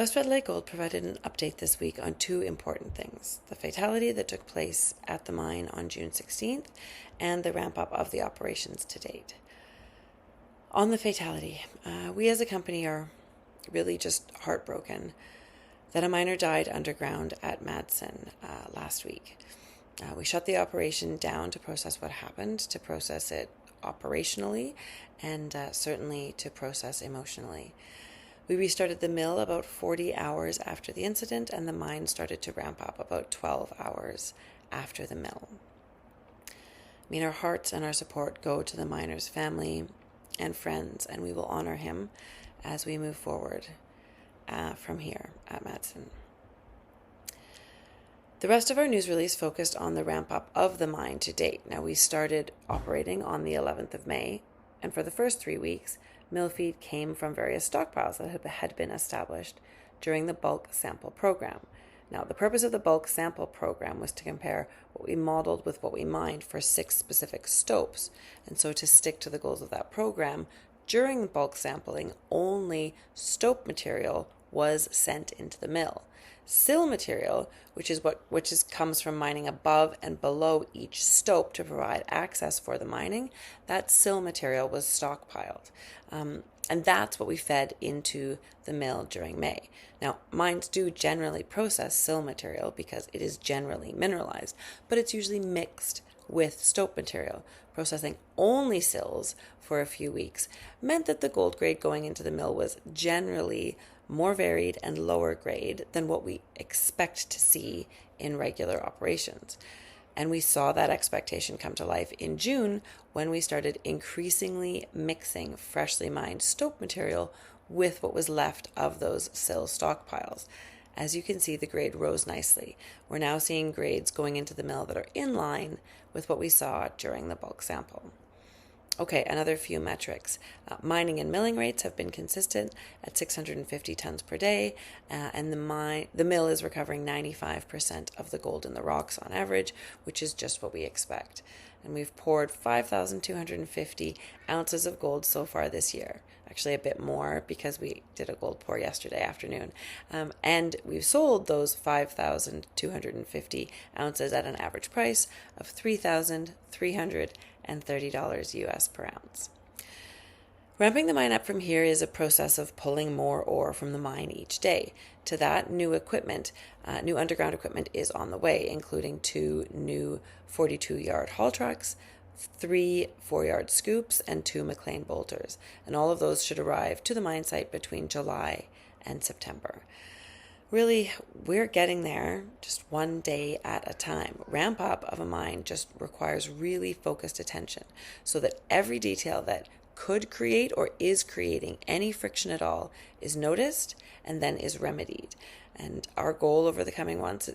West Red Lake Gold provided an update this week on two important things: the fatality that took place at the mine on June 16th and the ramp up of the operations to date. On the fatality, we as a company are really just heartbroken that a miner died underground at Madsen last week. We shut the operation down to process what happened, to process it operationally, and certainly to process emotionally. We restarted the mill about 40 hours after the incident, and the mine started to ramp up about 12 hours after the mill. Our hearts and our support go to the miner's family and friends, and we will honor him as we move forward from here at Madsen. The rest of our news release focused on the ramp up of the mine to date. Now, we started operating on the 11th of May, and for the first 3 weeks, mill feed came from various stockpiles that had been established during the bulk sample program. Now, the purpose of the bulk sample program was to compare what we modeled with what we mined for 6 specific stopes, and so to stick to the goals of that program, during bulk sampling, only stope material was sent into the mill. Sill material, which comes from mining above and below each stope to provide access for the mining, that sill material was stockpiled. And that's what we fed into the mill during May. Now, mines do generally process sill material because it is generally mineralized, but it's usually mixed with stope material. Processing only sills for a few weeks meant that the gold grade going into the mill was generally more varied and lower grade than what we expect to see in regular operations. And we saw that expectation come to life in June when we started increasingly mixing freshly mined stope material with what was left of those sill stockpiles. As you can see, the grade rose nicely. We're now seeing grades going into the mill that are in line with what we saw during the bulk sample. Okay, another few metrics. Mining and milling rates have been consistent at 650 tons per day, and the mill is recovering 95% of the gold in the rocks on average, which is just what we expect. And we've poured 5,250 ounces of gold so far this year. Actually, a bit more because we did a gold pour yesterday afternoon. And we've sold those 5,250 ounces at an average price of $3,330 US per ounce. Ramping the mine up from here is a process of pulling more ore from the mine each day. To that, new underground equipment is on the way, including 2 new 42-yard haul trucks, 3 4-yard scoops, and 2 McLean bolters. And all of those should arrive to the mine site between July and September. Really, we're getting there just one day at a time. Ramp up of a mine just requires really focused attention so that every detail that could create or is creating any friction at all is noticed and then is remedied. And our goal over the coming months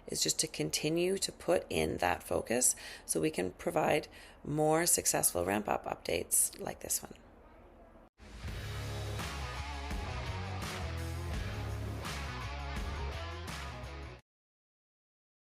is just to continue to put in that focus so we can provide more successful ramp-up updates like this one.